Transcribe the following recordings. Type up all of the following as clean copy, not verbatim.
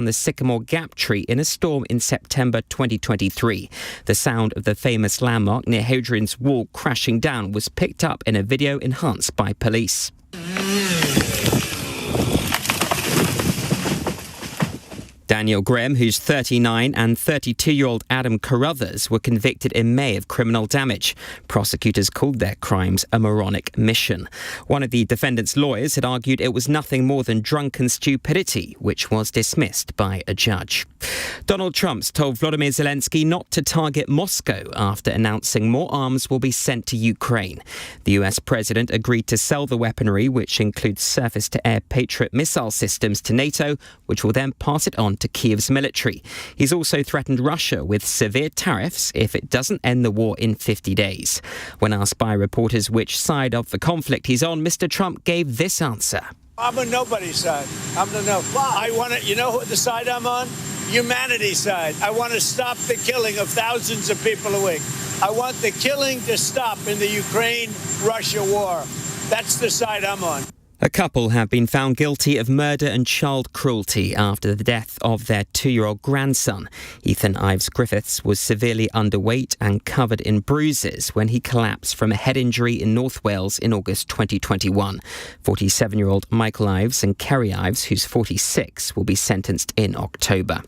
on the Sycamore Gap tree in a storm in September 2023. The sound of the famous landmark near Hadrian's Wall crashing down was picked up in a video enhanced by police. Daniel Grimm, who's 39, and 32-year-old Adam Carruthers were convicted in May of criminal damage. Prosecutors called their crimes a moronic mission. One of the defendant's lawyers had argued it was nothing more than drunken stupidity, which was dismissed by a judge. Donald Trump's told Volodymyr Zelensky not to target Moscow after announcing more arms will be sent to Ukraine. The US president agreed to sell the weaponry, which includes surface-to-air Patriot missile systems, to NATO, which will then pass it on to Kiev's military. He's also threatened Russia with severe tariffs if it doesn't end the war in 50 days. When asked by reporters which side of the conflict he's on, Mr. Trump gave this answer. I'm on nobody's side. I'm the no. I want to, you know what the side I'm on? Humanity's side. I want to stop the killing of thousands of people a week. I want the killing to stop in the Ukraine-Russia war. That's the side I'm on. A couple have been found guilty of murder and child cruelty after the death of their 2-year-old grandson. Ethan Ives Griffiths was severely underweight and covered in bruises when he collapsed from a head injury in North Wales in August 2021. 47-year-old Michael Ives and Kerry Ives, who's 46, will be sentenced in October.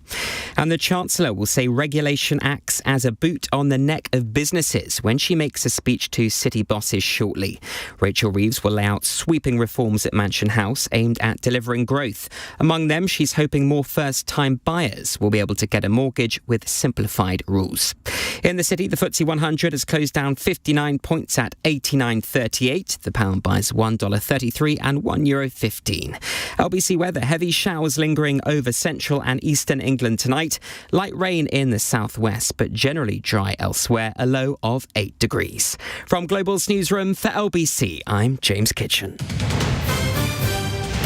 And the Chancellor will say regulation acts as a boot on the neck of businesses when she makes a speech to city bosses shortly. Rachel Reeves will lay out sweeping reforms at Mansion House aimed at delivering growth. Among them, she's hoping more first-time buyers will be able to get a mortgage with simplified rules. In the city, the FTSE 100 has closed down 59 points at 89.38. The pound buys $1.33 and €1.15. LBC weather, heavy showers lingering over central and eastern England tonight. Light rain in the southwest, but generally dry elsewhere, a low of 8 degrees. From Global's newsroom for LBC, I'm James Kitchen.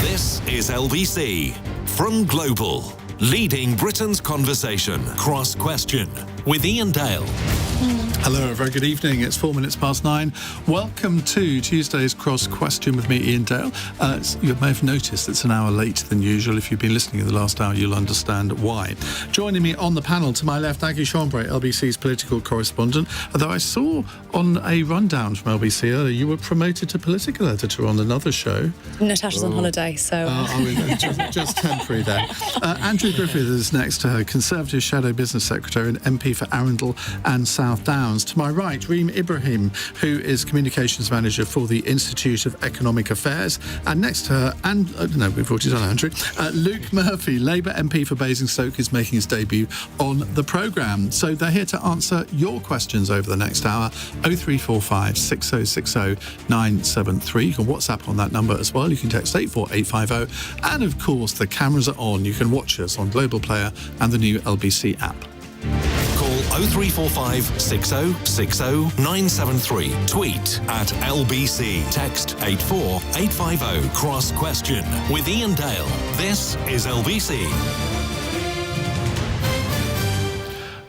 This is LBC from Global, leading Britain's conversation. Cross Question with Iain Dale. Hello, a very good evening. It's 9:04. Welcome to Tuesday's Cross Question with me, Iain Dale. You may have noticed it's an hour later than usual. If you've been listening in the last hour, you'll understand why. Joining me on the panel to my left, Aggie, LBC's political correspondent. Although I saw on a rundown from LBC earlier, you were promoted to political editor on another show. Natasha's on holiday, so... just temporary then. Andrew Griffith is next to her, Conservative Shadow Business Secretary and MP for Arundel and South Downs. To my right, Reem Ibrahim, who is Communications Manager for the Institute of Economic Affairs. And next to her, we've already done Andrew, Luke Murphy, Labour MP for Basingstoke, is making his debut on the programme. So they're here to answer your questions over the next hour. 0345 6060 973. You can WhatsApp on that number as well. You can text 84850. And of course, the cameras are on. You can watch us on Global Player and the new LBC app. Call 0345 6060 973. Tweet at LBC. Text 84850. Cross Question with Iain Dale. This is LBC.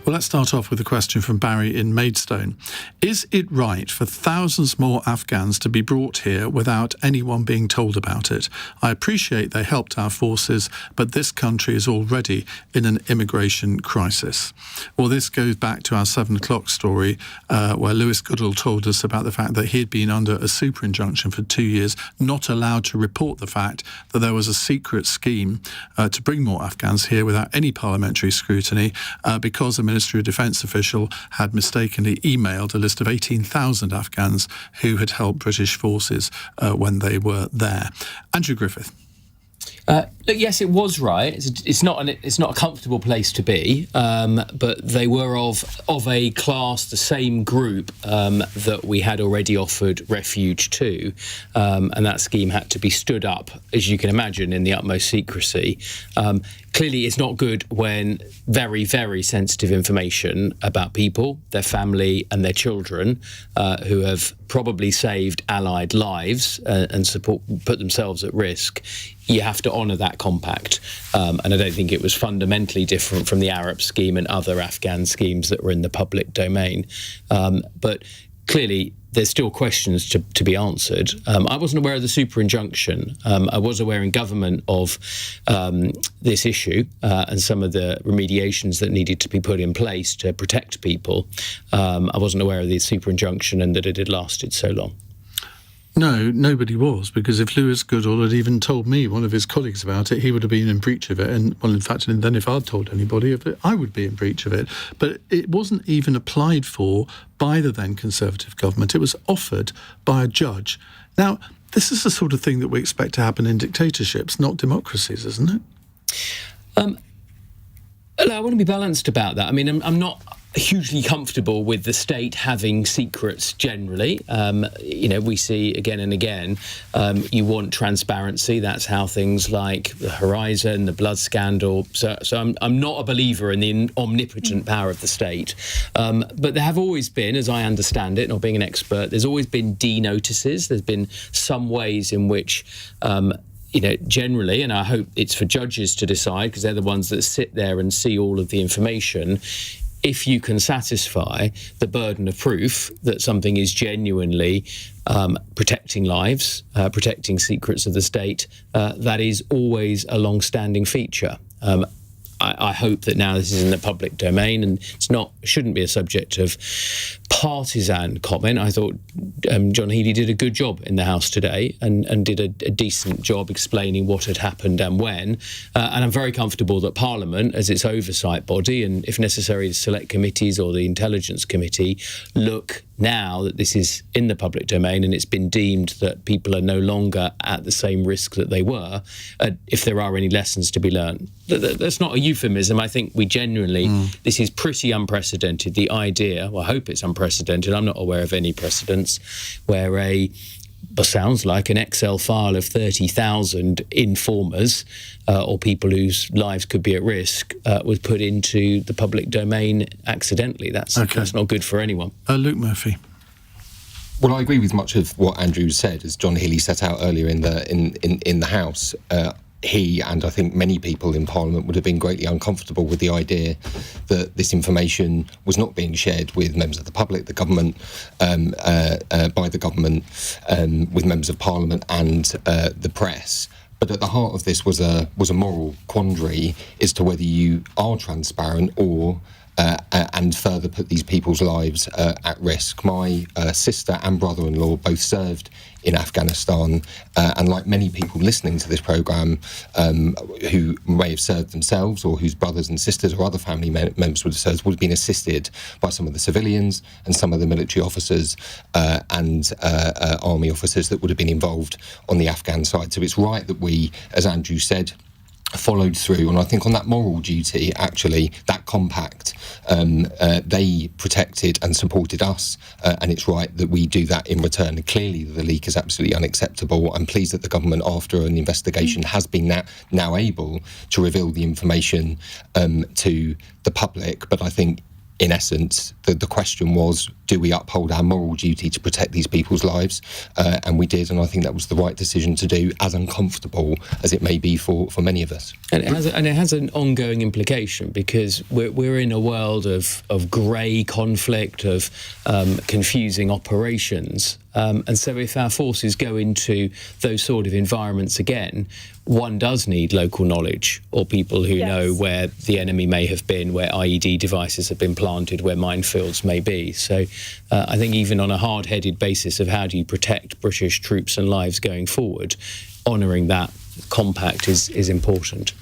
Well, let's start off with a question from Barry in Maidstone. Is it right for thousands more Afghans to be brought here without anyone being told about it? I appreciate they helped our forces, but this country is already in an immigration crisis. Well, this goes back to our 7 o'clock story where Lewis Goodall told us about the fact that he had been under a super injunction for 2 years, not allowed to report the fact that there was a secret scheme to bring more Afghans here without any parliamentary scrutiny because a Ministry of Defence official had mistakenly emailed a list of 18,000 Afghans who had helped British forces when they were there. Andrew Griffith. Look, yes, it was right. It's not a comfortable place to be, but they were of a class, the same group that we had already offered refuge to, and that scheme had to be stood up, as you can imagine, in the utmost secrecy. Clearly, it's not good when very, very sensitive information about people, their family and their children, who have probably saved Allied lives and put themselves at risk. You have to honour that compact. And I don't think it was fundamentally different from the Arab scheme and other Afghan schemes that were in the public domain. But clearly, there's still questions to be answered. I wasn't aware of the super injunction. I was aware in government of this issue and some of the remediations that needed to be put in place to protect people. I wasn't aware of the super injunction and that it had lasted so long. No, nobody was, because if Lewis Goodall had even told me, one of his colleagues, about it, he would have been in breach of it. And, well, in fact, and then if I'd told anybody of it, I would be in breach of it. But it wasn't even applied for by the then Conservative government. It was offered by a judge. Now, this is the sort of thing that we expect to happen in dictatorships, not democracies, isn't it? I want to be balanced about that. I mean, I'm not hugely comfortable with the state having secrets generally. We see again and again, you want transparency. That's how things like the Horizon, the blood scandal. So I'm not a believer in the omnipotent power of the state. But there have always been, as I understand it, not being an expert, there's always been D-notices. There's been some ways in which generally, and I hope it's for judges to decide, because they're the ones that sit there and see all of the information, if you can satisfy the burden of proof that something is genuinely protecting lives, protecting secrets of the state, that is always a long-standing feature. I hope that now this is in the public domain and shouldn't be a subject of partisan comment. I thought John Healey did a good job in the House today and did a decent job explaining what had happened and when. And I'm very comfortable that Parliament, as its oversight body, and if necessary the select committees or the Intelligence Committee, look now that this is in the public domain and it's been deemed that people are no longer at the same risk that they were, if there are any lessons to be learned. That's not a euphemism. I think we genuinely, this is pretty unprecedented. The idea, well, I hope it's unprecedented. I'm not aware of any precedents where sounds like an Excel file of 30,000 informers or people whose lives could be at risk was put into the public domain accidentally. That's not good for anyone. Luke Murphy. Well, I agree with much of what Andrew said, as John Healey set out earlier in the House. He and I think many people in Parliament would have been greatly uncomfortable with the idea that this information was not being shared with members of the public, the government, by the government, with members of Parliament and the press. But at the heart of this was a moral quandary as to whether you are transparent or and further put these people's lives at risk. My sister and brother-in-law both served in Afghanistan, and like many people listening to this programme who may have served themselves or whose brothers and sisters or other family members would have been assisted by some of the civilians and some of the military officers and army officers that would have been involved on the Afghan side. So it's right that we, as Andrew said, followed through, and I think on that moral duty, actually, that compact, they protected and supported us, and it's right that we do that in return. And clearly, the leak is absolutely unacceptable. I'm pleased that the government, after an investigation, has been now able to reveal the information to the public. But I think, in essence, the question was, do we uphold our moral duty to protect these people's lives? And we did, and I think that was the right decision to do, as uncomfortable as it may be for many of us. And it has an ongoing implication, because we're in a world of grey conflict, of confusing operations. And so if our forces go into those sort of environments again, one does need local knowledge, or people who know where the enemy may have been, where IED devices have been planted, where minefields may be. So I think even on a hard-headed basis of how do you protect British troops and lives going forward, honouring that compact is important.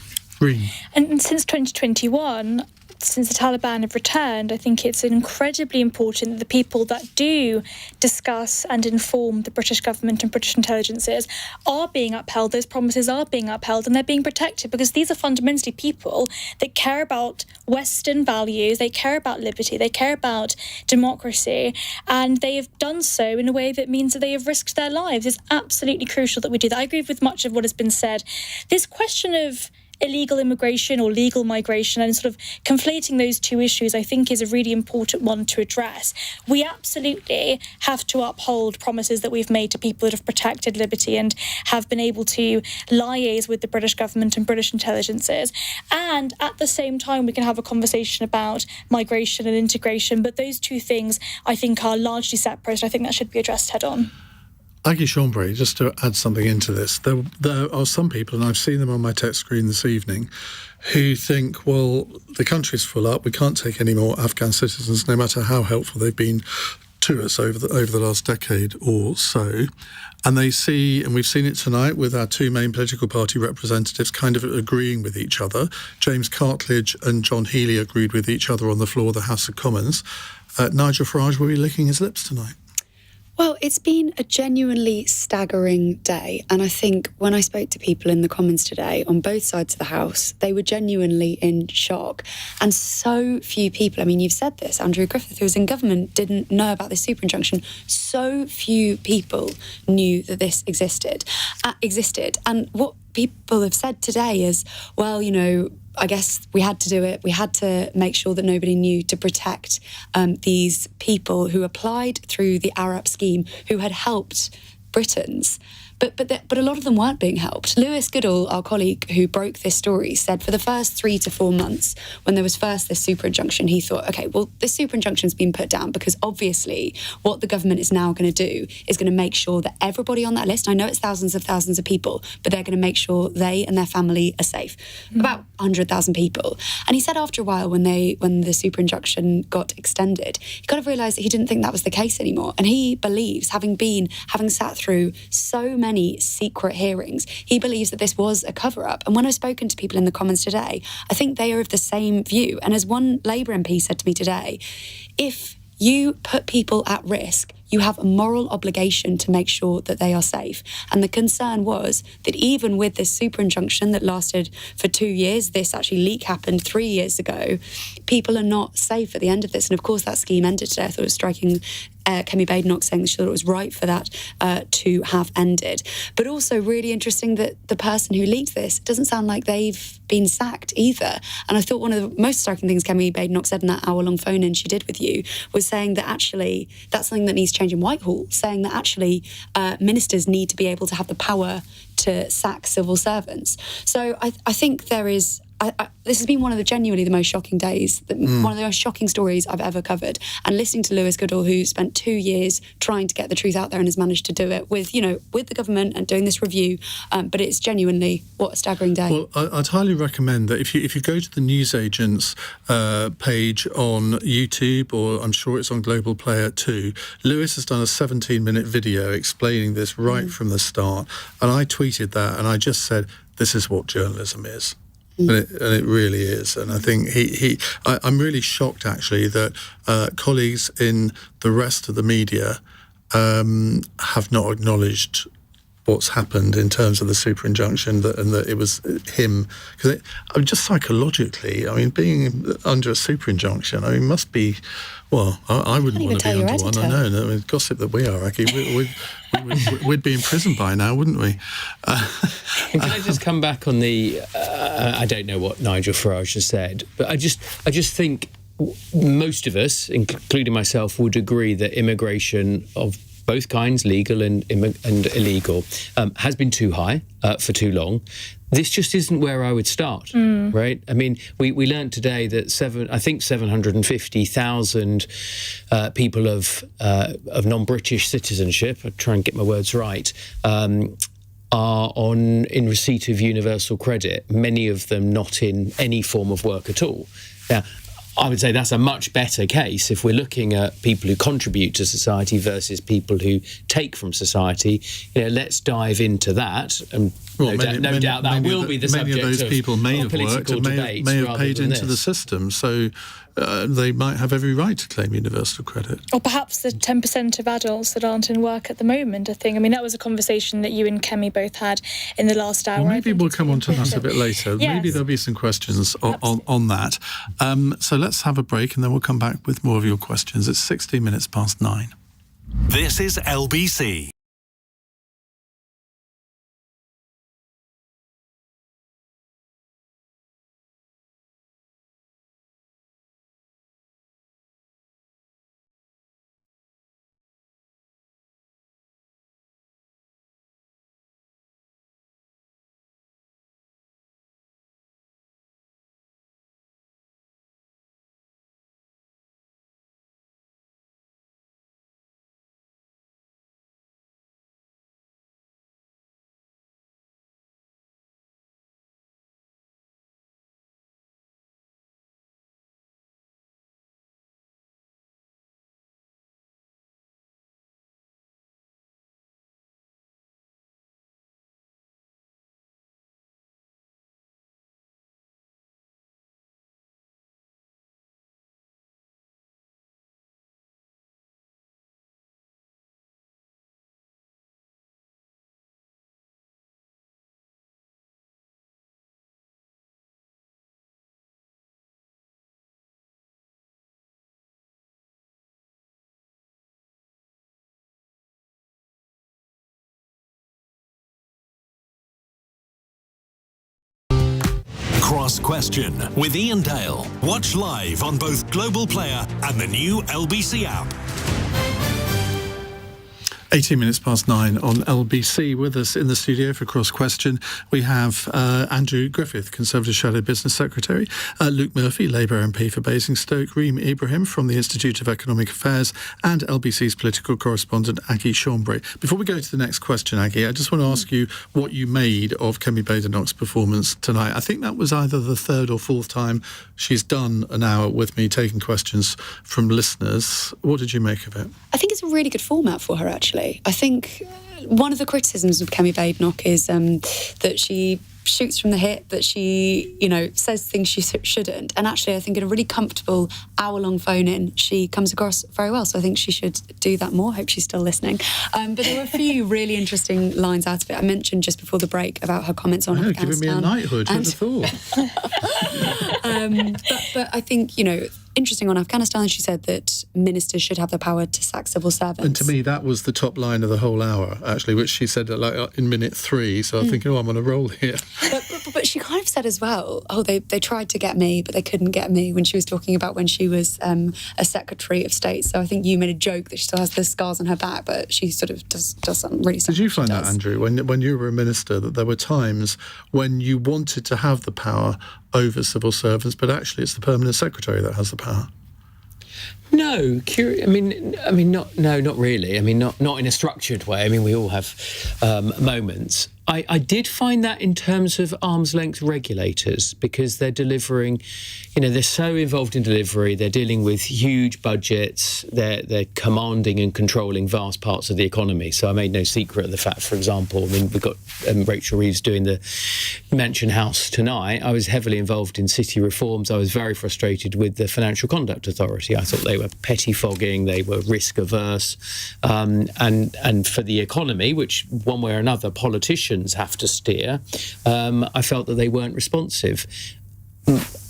Reem. And since 2021, since the Taliban have returned, I think it's incredibly important that the people that do discuss and inform the British government and British intelligences are being upheld, those promises are being upheld, and they're being protected, because these are fundamentally people that care about Western values, they care about liberty, they care about democracy, and they have done so in a way that means that they have risked their lives. It's absolutely crucial that we do that. I agree with much of what has been said. This question of illegal immigration or legal migration, and sort of conflating those two issues, I think, is a really important one to address. We absolutely have to uphold promises that we've made to people that have protected liberty and have been able to liaise with the British government and British intelligences. And at the same time, we can have a conversation about migration and integration. But those two things, I think, are largely separate. I think that should be addressed head on. Aggie, Chambré, just to add something into this, there are some people, and I've seen them on my text screen this evening, who think, well, the country's full up, we can't take any more Afghan citizens, no matter how helpful they've been to us over the last decade or so. And they see, and we've seen it tonight with our two main political party representatives kind of agreeing with each other. James Cartledge and John Healey agreed with each other on the floor of the House of Commons. Nigel Farage will be licking his lips tonight. Well, it's been a genuinely staggering day. And I think when I spoke to people in the Commons today on both sides of the House, they were genuinely in shock. And so few people, I mean, you've said this, Andrew Griffith, who was in government, didn't know about this super injunction. So few people knew that this existed. And what people have said today is, well, you know, I guess we had to do it. We had to make sure that nobody knew to protect these people who applied through the Arab scheme, who had helped Britons. But a lot of them weren't being helped. Lewis Goodall, our colleague who broke this story, said for the first 3 to 4 months, when there was first this super injunction, he thought, OK, well, this super injunction's been put down because obviously what the government is now going to do is going to make sure that everybody on that list, I know it's thousands of people, but they're going to make sure they and their family are safe. About 100,000 people. And he said after a while, when the super injunction got extended, he kind of realised that he didn't think that was the case anymore. And he believes, having sat through so many secret hearings, he believes that this was a cover-up. And when I've spoken to people in the Commons today, I think they are of the same view. And as one Labour MP said to me today, if you put people at risk, you have a moral obligation to make sure that they are safe. And the concern was that even with this super injunction that lasted for 2 years, this actually leak happened 3 years ago, people are not safe at the end of this. And of course that scheme ended today. I thought it was striking. Kemi Badenoch saying that she thought it was right for that to have ended. But also really interesting that the person who leaked this doesn't sound like they've been sacked either. And I thought one of the most striking things Kemi Badenoch said in that hour-long phone-in she did with you was saying that actually that's something that needs to change in Whitehall, saying that actually ministers need to be able to have the power to sack civil servants. So I think there is... this has been one of the most shocking days, one of the most shocking stories I've ever covered. And listening to Lewis Goodall, who spent 2 years trying to get the truth out there and has managed to do it with the government and doing this review. But it's genuinely, what a staggering day. Well, I'd highly recommend that if you go to the newsagents page on YouTube, or I'm sure it's on Global Player too, Lewis has done a 17-minute video explaining this right from the start. And I tweeted that and I just said, this is what journalism is. And it really is. And I think I'm really shocked, actually, that colleagues in the rest of the media have not acknowledged what's happened in terms of the super injunction, and that it was him. Because just psychologically, I mean, being under a super injunction, I mean, must be... Well, I wouldn't want to be under one. I know. I mean, gossip that we are, Aggie. We'd be in prison by now, wouldn't we? Can I just come back on the... I don't know what Nigel Farage has said, but I just think most of us, including myself, would agree that immigration of both kinds, legal and illegal, has been too high for too long. This just isn't where I would start, right? I mean, we learned today that 750,000 people of non-British citizenship, I'll try and get my words right, are in receipt of universal credit, many of them not in any form of work at all. Now, I would say that's a much better case if we're looking at people who contribute to society versus people who take from society. Let's dive into that. And no doubt that will be the subject of many of those people may have worked and may have paid into the system, so they might have every right to claim universal credit. Or perhaps the 10% of adults that aren't in work at the moment, I think. I mean, that was a conversation that you and Kemi both had in the last hour. Well, maybe we'll come on to that a bit later. Yes. Maybe there'll be some questions on that. So let's have a break and then we'll come back with more of your questions. It's 16 minutes past 9. This is LBC. Cross Question with Iain Dale. Watch live on both Global Player and the new LBC app. 18 minutes past 9 on LBC. With us in the studio for Cross Question, we have Andrew Griffith, Conservative Shadow Business Secretary, Luke Murphy, Labour MP for Basingstoke, Reem Ibrahim from the Institute of Economic Affairs, and LBC's political correspondent, Aggie Chambré. Before we go to the next question, Aggie, I just want to ask you what you made of Kemi Badenoch's performance tonight. I think that was either the third or fourth time she's done an hour with me taking questions from listeners. What did you make of it? I think it's a really good format for her, actually. I think one of the criticisms of Kemi Badenoch is that she shoots from the hip, that she, says things she shouldn't. And actually, I think in a really comfortable hour-long phone-in, she comes across very well. So I think she should do that more. Hope she's still listening. But there were a few really interesting lines out of it. I mentioned just before the break about her comments on Afghanistan. Giving me a knighthood, who'd have thought? But I think, interesting on Afghanistan, she said that ministers should have the power to sack civil servants. And to me, that was the top line of the whole hour, actually, which she said in minute 3. So I'm thinking, I'm on a roll here. But she kind of said as well, they tried to get me, but they couldn't get me, when she was talking about when she was a Secretary of State. So I think you made a joke that she still has the scars on her back, but she sort of does something really sad. Did you find that, Andrew, when you were a minister, that there were times when you wanted to have the power over civil servants, but actually it's the permanent secretary that has the power? No, not really. Not in a structured way. We all have moments. I did find that in terms of arm's length regulators, because they're delivering, they're so involved in delivery, they're dealing with huge budgets, they're commanding and controlling vast parts of the economy. So I made no secret of the fact, for example, we've got Rachel Reeves doing the Mansion House tonight. I was heavily involved in city reforms. I was very frustrated with the Financial Conduct Authority. I thought they were pettifogging, they were risk averse, and for the economy, which one way or another politicians have to steer, I felt that they weren't responsive.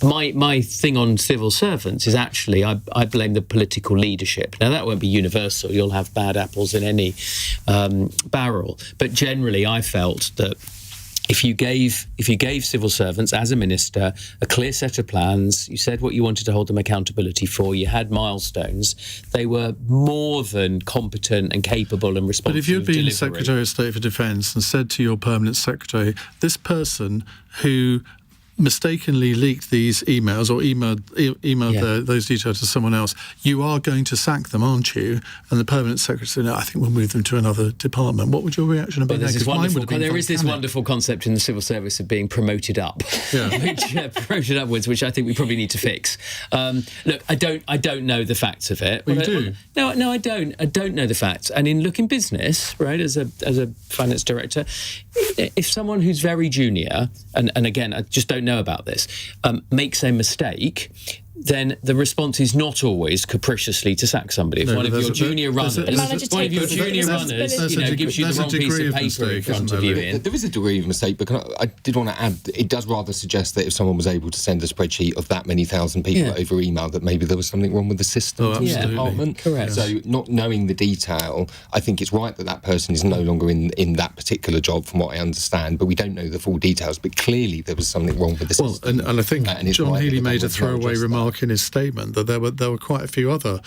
My thing on civil servants is actually I blame the political leadership. Now, that won't be universal. You'll have bad apples in any barrel. But generally, I felt that if you gave civil servants, as a minister, a clear set of plans, you said what you wanted to hold them accountability for, you had milestones, they were more than competent and capable and responsive. But if you'd been delivery. Secretary of State for Defence and said to your permanent secretary, this person who mistakenly leaked these emails or emailed those details to someone else, you are going to sack them, aren't you? And the permanent secretary said, no, I think we'll move them to another department. What would your reaction have been? There is this wonderful concept in the civil service of being promoted up, promoted upwards, which I think we probably need to fix. Look, I don't know the facts of it. Well, you do? No, I don't. I don't know the facts. And in business, right, as a finance director, if someone who's very junior, and again, I just don't know about this, makes a mistake, then the response is not always capriciously to sack somebody. If one of your junior runners gives you the wrong piece of paper in front of you, Ian. There is a degree of mistake, but I did want to add, it does rather suggest that if someone was able to send a spreadsheet of that many thousand people over email, that maybe there was something wrong with the system in the department. Correct. So not knowing the detail, I think it's right that person is no longer in that particular job, from what I understand, but we don't know the full details. But clearly there was something wrong with the system. And I think John Healey made a throwaway remark in his statement that there were quite a few other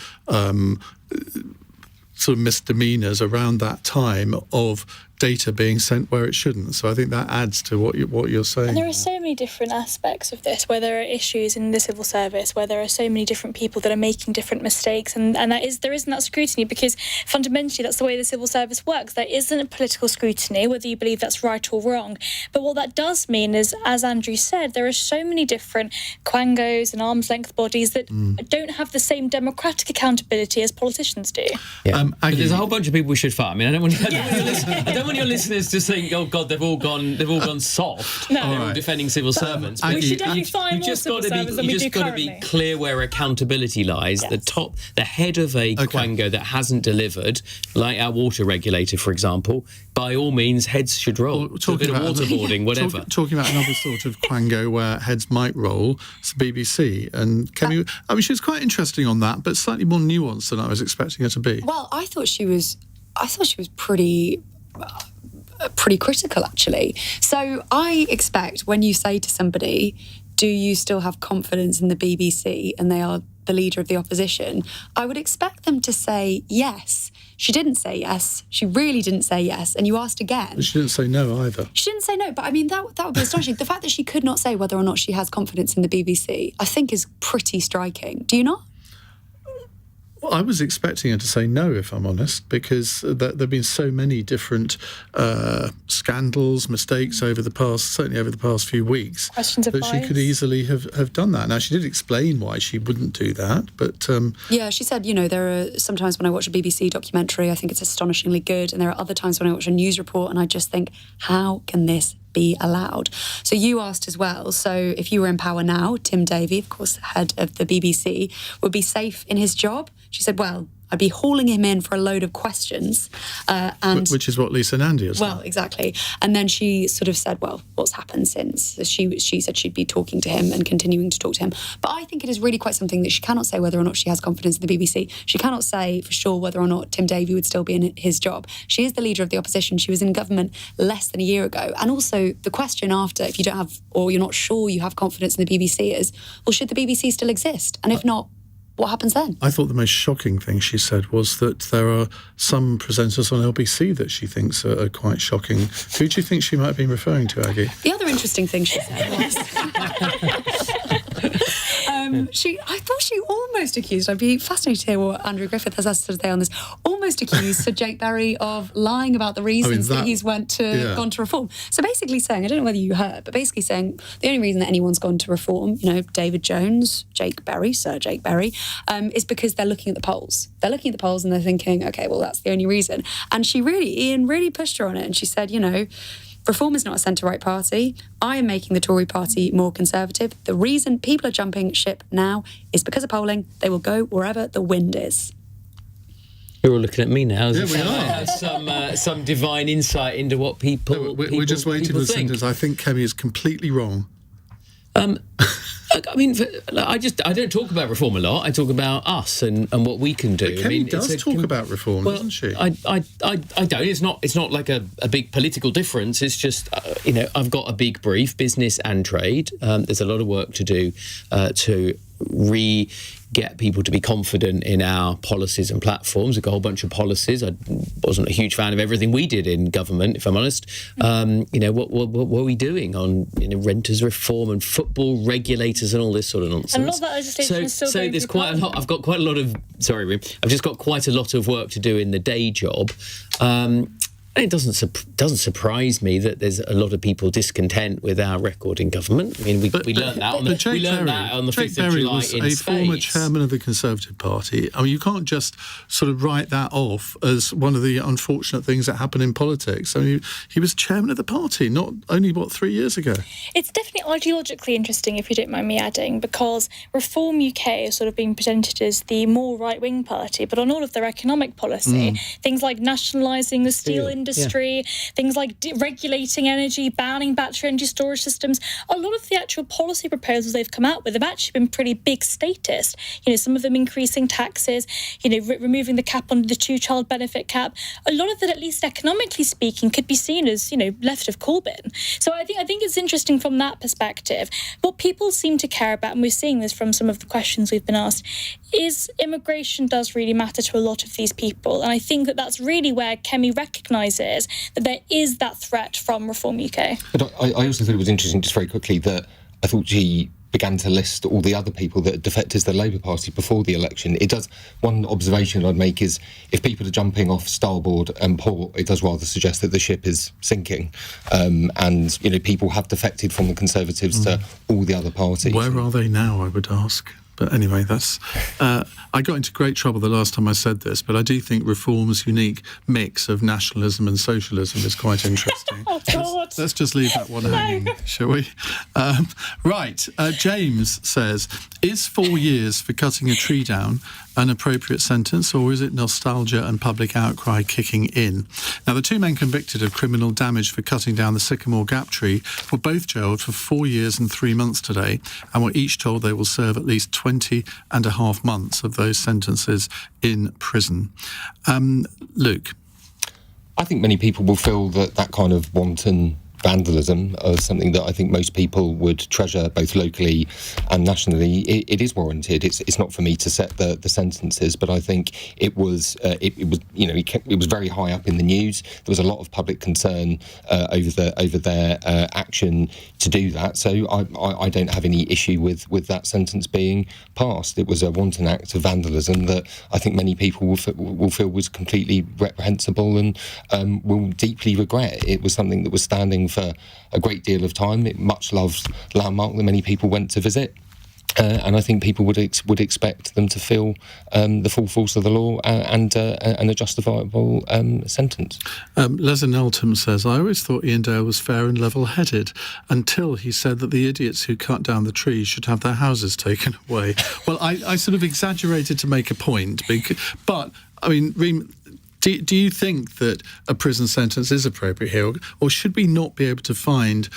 sort of misdemeanors around that time of data being sent where it shouldn't. So I think that adds to what you're saying. And there are so many different aspects of this, where there are issues in the civil service, where there are so many different people that are making different mistakes, and there isn't that scrutiny, because fundamentally that's the way the civil service works. There isn't political scrutiny, whether you believe that's right or wrong. But what that does mean is, as Andrew said, there are so many different quangos and arm's length bodies that don't have the same democratic accountability as politicians do. Yeah. But there's a whole bunch of people we should fire. I don't want your listeners to think, oh God, they've all gone soft. No. They're all defending civil servants. We should definitely fire more civil servants than we do currently. You just got to be clear where accountability lies. Yes. The head of a quango that hasn't delivered, like our water regulator, for example, by all means, heads should roll. A bit of waterboarding, whatever. Talking about another sort of quango where heads might roll, it's the BBC. And Kemi, she was quite interesting on that, but slightly more nuanced than I was expecting her to be. Well, I thought she was pretty critical, actually. So I expect when you say to somebody, do you still have confidence in the BBC? And they are the leader of the opposition. I would expect them to say yes. She didn't say yes. She really didn't say yes. And you asked again. But she didn't say no either. She didn't say no, but I mean, that would be astonishing. The fact that she could not say whether or not she has confidence in the BBC, I think is pretty striking. Do you not? Well, I was expecting her to say no, if I'm honest, because there have been so many different scandals, mistakes certainly over the past few weeks, Questions of that bias. she could easily have done that. Now, she did explain why she wouldn't do that, but... Yeah, she said, there are sometimes when I watch a BBC documentary, I think it's astonishingly good, and there are other times when I watch a news report and I just think, how can this be allowed? So you asked as well, so if you were in power now, Tim Davie, of course, head of the BBC, would be safe in his job? She said, well, I'd be hauling him in for a load of questions. Which is what Lisa Nandy has done. Well, exactly. And then she sort of said, well, what's happened since? So she said she'd be talking to him and continuing to talk to him. But I think it is really quite something that she cannot say whether or not she has confidence in the BBC. She cannot say for sure whether or not Tim Davie would still be in his job. She is the leader of the opposition. She was in government less than a year ago. And also the question after, if you don't have, or you're not sure you have confidence in the BBC is, well, should the BBC still exist? And if not, what happens then? I thought the most shocking thing she said was that there are some presenters on LBC that she thinks are quite shocking. Who do you think she might have been referring to, Aggie? The other interesting thing she said was... I thought she almost accused, I'd be fascinated to hear what Andrew Griffith has to say on this, almost accused Sir Jake Berry of lying about the reasons that he's gone to reform. So basically saying, I don't know whether you heard, but basically saying the only reason that anyone's gone to reform, David Jones, Sir Jake Berry, is because they're looking at the polls. They're looking at the polls and they're thinking, okay, well, that's the only reason. And Ian really pushed her on it, and she said, Reform is not a centre-right party. I am making the Tory party more conservative. The reason people are jumping ship now is because of polling. They will go wherever the wind is. You're all looking at me now. Yeah, we are. Some divine insight into what people. We're just waiting for the sentence. I think Kemi is completely wrong. I mean, I don't talk about reform a lot. I talk about us and what we can do. But Kemi does talk about reform, doesn't she? I don't. It's not like a big political difference. It's just, I've got a big brief, business and trade. There's a lot of work to do to get people to be confident in our policies and platforms. We've got a whole bunch of policies. I wasn't a huge fan of everything we did in government, if I'm honest. What were we doing on renters reform and football regulators and all this sort of nonsense? And a lot of that legislation is still going there's through quite a lot. I've got quite a lot of. Sorry, Reem. I've just got quite a lot of work to do in the day job. And it doesn't surprise me that there's a lot of people discontent with our record in government. I mean, we learned that on the 5th of July was in a Spades. former chairman of the Conservative Party. I mean, you can't just sort of write that off as one of the unfortunate things that happen in politics. I mean, he was chairman of the party, not only, 3 years ago? It's definitely ideologically interesting, if you don't mind me adding, because Reform UK is sort of being presented as the more right-wing party, but on all of their economic policy, things like nationalising the steel industry, things like regulating energy, banning battery energy storage systems, a lot of the actual policy proposals they've come out with have actually been pretty big statist. Some of them increasing taxes, removing the cap on the two-child benefit cap. A lot of that, at least economically speaking, could be seen as, left of Corbyn. So I think it's interesting from that perspective. What people seem to care about, and we're seeing this from some of the questions we've been asked, is immigration does really matter to a lot of these people. And I think that that's really where Kemi recognises that there is that threat from Reform UK. But I also thought it was interesting, just very quickly, that I thought she began to list all the other people that had defected to the Labour Party before the election. One observation I'd make is, if people are jumping off starboard and port, it does rather suggest that the ship is sinking. And people have defected from the Conservatives to all the other parties. Where are they now, I would ask? But anyway, that's... I got into great trouble the last time I said this, but I do think Reform's unique mix of nationalism and socialism is quite interesting. Oh, God. Let's just leave that one hanging, shall we? James says, is 4 years for cutting a tree down an appropriate sentence, or is it nostalgia and public outcry kicking in? Now, the two men convicted of criminal damage for cutting down the Sycamore Gap tree were both jailed for 4 years and 3 months today, and were each told they will serve at least 20 and a half months of those sentences in prison. Luke? I think many people will feel that kind of wanton vandalism, something that I think most people would treasure both locally and nationally, it is warranted. It's not for me to set the sentences, but I think it was very high up in the news. There was a lot of public concern over their action to do that. So I don't have any issue with that sentence being passed. It was a wanton act of vandalism that I think many people will feel was completely reprehensible and will deeply regret. It was something that was standing for a great deal of time. It much loved landmark that many people went to visit. And I think people would expect them to feel the full force of the law and a justifiable sentence. Leslie Neltham says, I always thought Iain Dale was fair and level-headed until he said that the idiots who cut down the trees should have their houses taken away. Well, I sort of exaggerated to make a point, but, I mean, Reem, do you think that a prison sentence is appropriate here, or should we not be able to find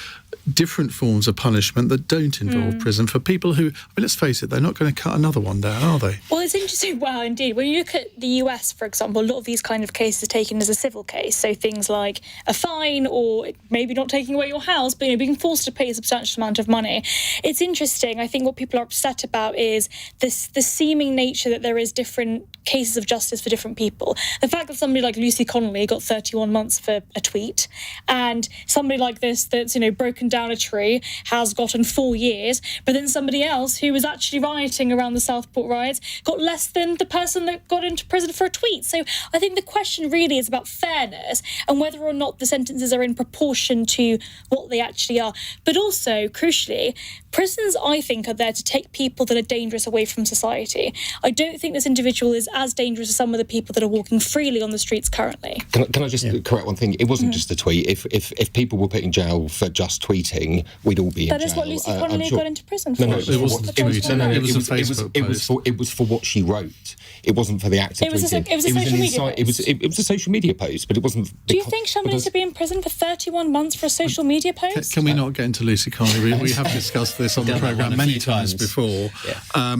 different forms of punishment that don't involve prison for people who, I mean, let's face it, they're not going to cut another one down, are they? Well, it's interesting. Well, indeed. When you look at the US, for example, a lot of these kind of cases are taken as a civil case. So things like a fine or maybe not taking away your house, but being forced to pay a substantial amount of money. It's interesting. I think what people are upset about is the seeming nature that there is different cases of justice for different people. The fact that somebody like Lucy Connolly got 31 months for a tweet, and somebody like this that's, broken down a tree has gotten 4 years, but then somebody else who was actually rioting around the Southport riots got less than the person that got into prison for a tweet. So I think the question really is about fairness and whether or not the sentences are in proportion to what they actually are. But also, crucially, prisons, I think, are there to take people that are dangerous away from society. I don't think this individual is as dangerous as some of the people that are walking freely on the streets currently. Can I just correct one thing? It wasn't just a tweet. If people were put in jail for just tweeting, we'd all be in jail. That is what Lucy Connolly got into prison for. No, it wasn't a tweet. It was a Facebook post. It was for what she wrote. It wasn't for the act of tweeting. It was a social media post. It was a social media post, but it wasn't. Do you think somebody needs to be in prison for 31 months for a social media post? Can we not get into Lucy Connolly? We have discussed this on the programme many times before. Yeah.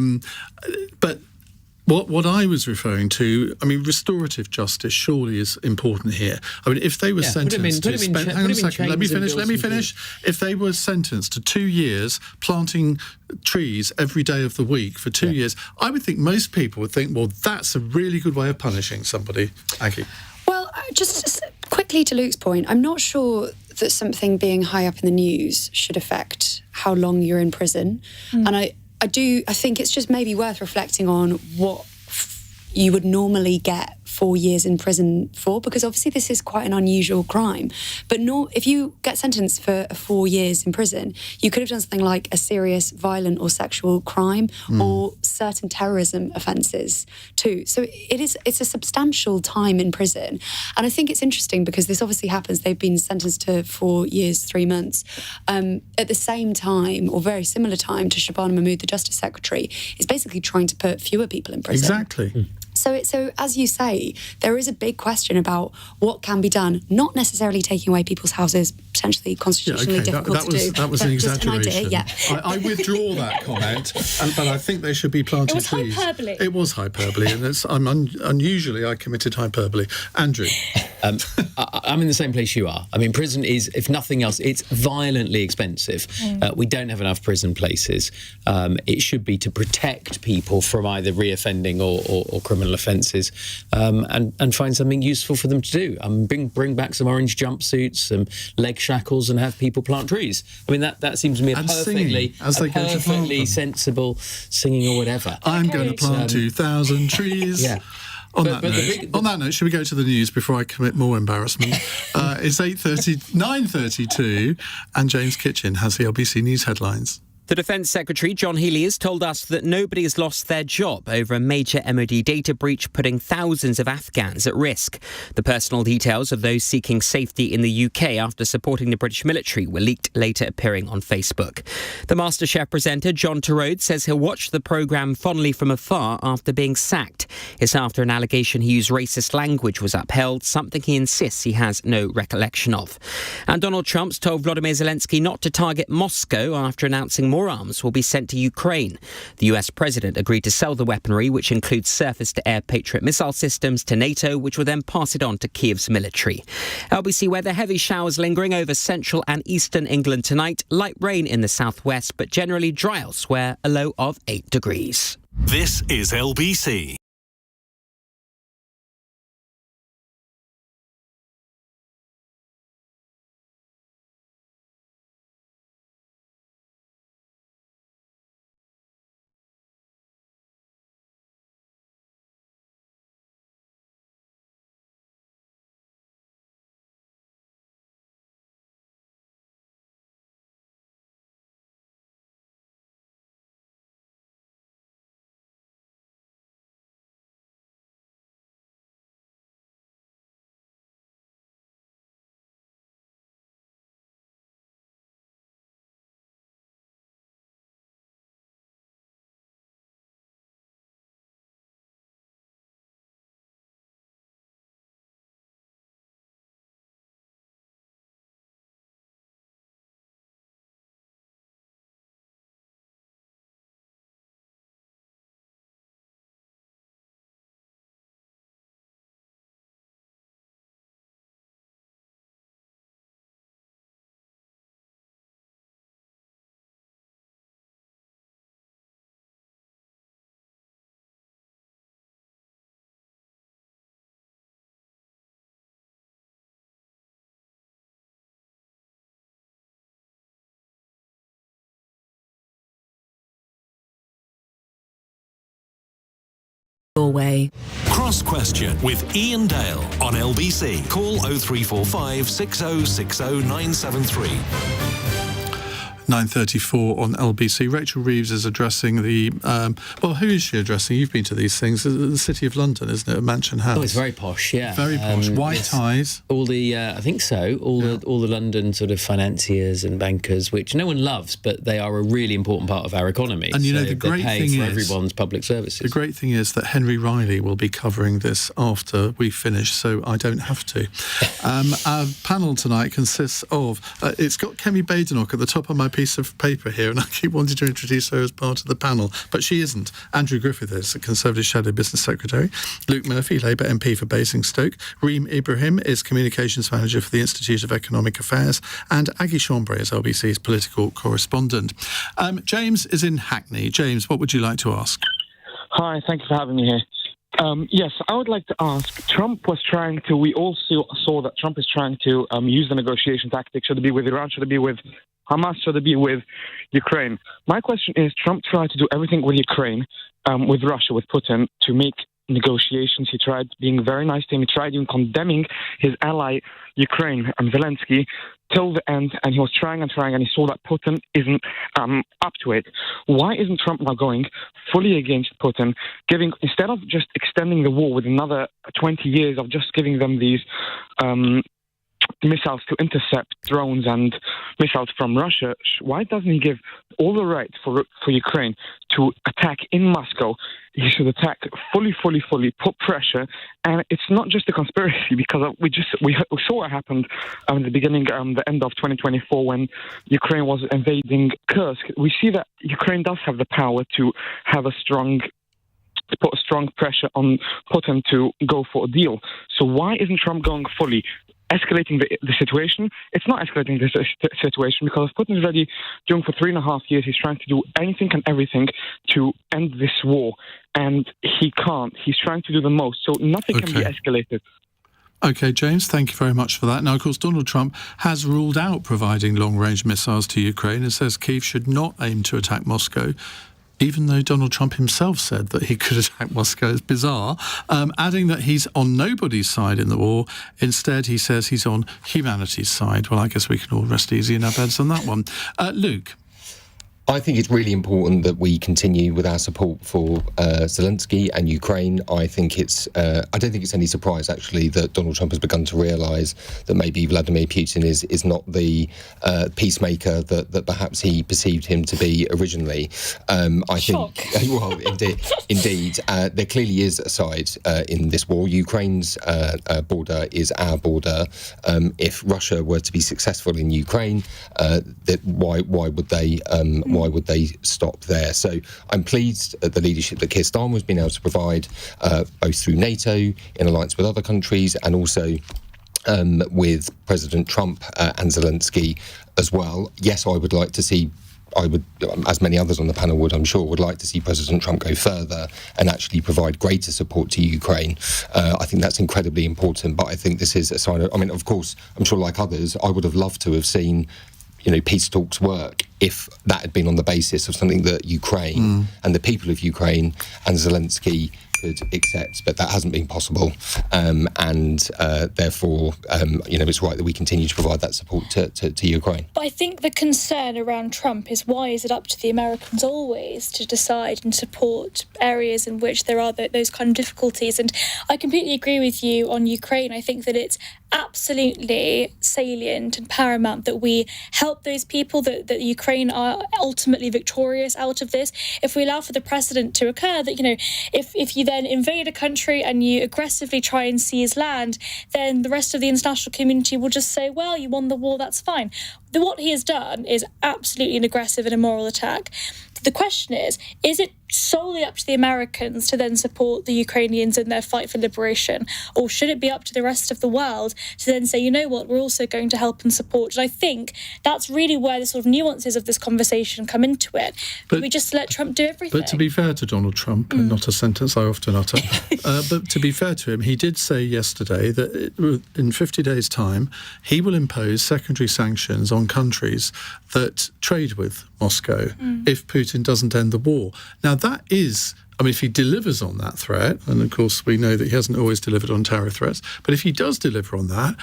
But what I was referring to, I mean, restorative justice surely is important here. I mean, if they were sentenced to spend... Hang on a second, let me finish. If they were sentenced to 2 years planting trees every day of the week for 2 years, I would think most people would think, well, that's a really good way of punishing somebody. Aggie? Well, just quickly to Luke's point, I'm not sure that something being high up in the news should affect how long you're in prison. And I think it's just maybe worth reflecting on what you would normally get 4 years in prison for, because obviously this is quite an unusual crime. But if you get sentenced for 4 years in prison, you could have done something like a serious violent or sexual crime or certain terrorism offences too. So it's a substantial time in prison. And I think it's interesting because this obviously happens. They've been sentenced to 4 years, 3 months. At the same time, or very similar time, to Shabana Mahmood, the Justice Secretary, is basically trying to put fewer people in prison. Exactly. So as you say, there is a big question about what can be done, not necessarily taking away people's houses, potentially constitutionally difficult to do. That was an exaggeration. Just an idea, yeah. I withdraw that comment, but I think they should be planting trees. It was hyperbole, and unusually I committed hyperbole. Andrew? I'm in the same place you are. I mean, prison is, if nothing else, it's violently expensive. We don't have enough prison places. It should be to protect people from either reoffending or criminal offences, and find something useful for them to do. Bring back some orange jumpsuits, some leg shackles, and have people plant trees. I mean, that seems to me a perfectly sensible singing or whatever. I'm going to plant 2,000 trees. Yeah. On that note, should we go to the news before I commit more embarrassment? It's 9:32, and James Kitchen has the LBC News headlines. The Defence Secretary, John Healey, has told us that nobody has lost their job over a major MOD data breach putting thousands of Afghans at risk. The personal details of those seeking safety in the UK after supporting the British military were leaked, later appearing on Facebook. The MasterChef presenter, John Turode, says he'll watch the programme fondly from afar after being sacked. It's after an allegation he used racist language was upheld, something he insists he has no recollection of. And Donald Trump's told Volodymyr Zelensky not to target Moscow after announcing more more arms will be sent to Ukraine. The US president agreed to sell the weaponry, which includes surface-to-air Patriot missile systems, to NATO, which will then pass it on to Kiev's military. LBC weather, heavy showers lingering over central and eastern England tonight. Light rain in the southwest, but generally dry elsewhere, a low of 8 degrees. This is LBC. Norway. Cross Question with Iain Dale on LBC. Call 0345 6060 973. 9:34 on LBC. Rachel Reeves is addressing the... who is she addressing? You've been to these things. The City of London, isn't it? A Mansion House. Oh, it's very posh, yeah. Very posh. White ties. All the, I think so, all the London sort of financiers and bankers, which no one loves, but they are a really important part of our economy. And you know, the great thing is... everyone's public services. The great thing is that Henry Riley will be covering this after we finish, so I don't have to. Our panel tonight consists of... it's got Kemi Badenoch at the top of my piece of paper here, and I keep wanting to introduce her as part of the panel, but she isn't. Andrew Griffith is the Conservative Shadow Business Secretary. Luke Murphy, Labour MP for Basingstoke. Reem Ibrahim is Communications Manager for the Institute of Economic Affairs. And Aggie Chambré is LBC's political correspondent. James is in Hackney. James, what would you like to ask? Hi, thank you for having me here. Yes, I would like to ask, we all saw that Trump is trying to use the negotiation tactic. Should it be with Iran? Should it be with Hamas? Should it be with Ukraine? My question is, Trump tried to do everything with Ukraine, with Russia, with Putin, to make negotiations. He tried being very nice to him. He tried even condemning his ally, Ukraine, Zelensky, till the end, and he was trying, and he saw that Putin isn't up to it. Why isn't Trump now going fully against Putin, instead of just extending the war with another 20 years of just giving them these missiles to intercept drones and missiles from Russia? Why doesn't he give all the right for Ukraine to attack in Moscow? He should attack fully, put pressure. And it's not just a conspiracy, because we saw what happened at the beginning, the end of 2024, when Ukraine was invading Kursk. We see that Ukraine does have the power to have put a strong pressure on Putin to go for a deal. So why isn't Trump going fully? Escalating the situation? It's not escalating the situation, because Putin is already doing for 3.5 years. He's trying to do anything and everything to end this war, and he can't. He's trying to do the most, so nothing can be escalated. OK, James, thank you very much for that. Now, of course, Donald Trump has ruled out providing long-range missiles to Ukraine and says Kyiv should not aim to attack Moscow, even though Donald Trump himself said that he could attack Moscow. It's bizarre. Adding that he's on nobody's side in the war. Instead, he says he's on humanity's side. Well, I guess we can all rest easy in our beds on that one. Luke? I think it's really important that we continue with our support for Zelensky and Ukraine. I think I don't think it's any surprise, actually, that Donald Trump has begun to realise that maybe Vladimir Putin is not the peacemaker that perhaps he perceived him to be originally. I think, well, indeed, there clearly is a side in this war. Ukraine's border is our border. If Russia were to be successful in Ukraine, why would they why would they stop there? So I'm pleased at the leadership that Keir Starmer has been able to provide, both through NATO, in alliance with other countries, and also with President Trump and Zelensky as well. Yes, I would like to see, as many others on the panel would, I'm sure, would like to see President Trump go further and actually provide greater support to Ukraine. I think that's incredibly important, but I think this is a sign of, of course, I'm sure like others, I would have loved to have seen peace talks work if that had been on the basis of something that Ukraine and the people of Ukraine and Zelensky could accept, but that hasn't been possible, and therefore, it's right that we continue to provide that support to Ukraine. But I think the concern around Trump is, why is it up to the Americans always to decide and support areas in which there are those kind of difficulties? And I completely agree with you on Ukraine. I think that it's absolutely salient and paramount that we help those people, that Ukraine are ultimately victorious out of this. If we allow for the precedent to occur that, if you then invade a country and you aggressively try and seize land, then the rest of the international community will just say, well, you won the war, that's fine. What he has done is absolutely an aggressive and immoral attack. The question is it solely up to the Americans to then support the Ukrainians in their fight for liberation? Or should it be up to the rest of the world to then say, you know what, we're also going to help and support? And I think that's really where the sort of nuances of this conversation come into it. But we just let Trump do everything. But to be fair to Donald Trump, and not a sentence I often utter, but to be fair to him, he did say yesterday that in 50 days' time, he will impose secondary sanctions on countries that trade with Moscow if Putin doesn't end the war. Now, that is, if he delivers on that threat, and of course we know that he hasn't always delivered on tariff threats, but if he does deliver on that,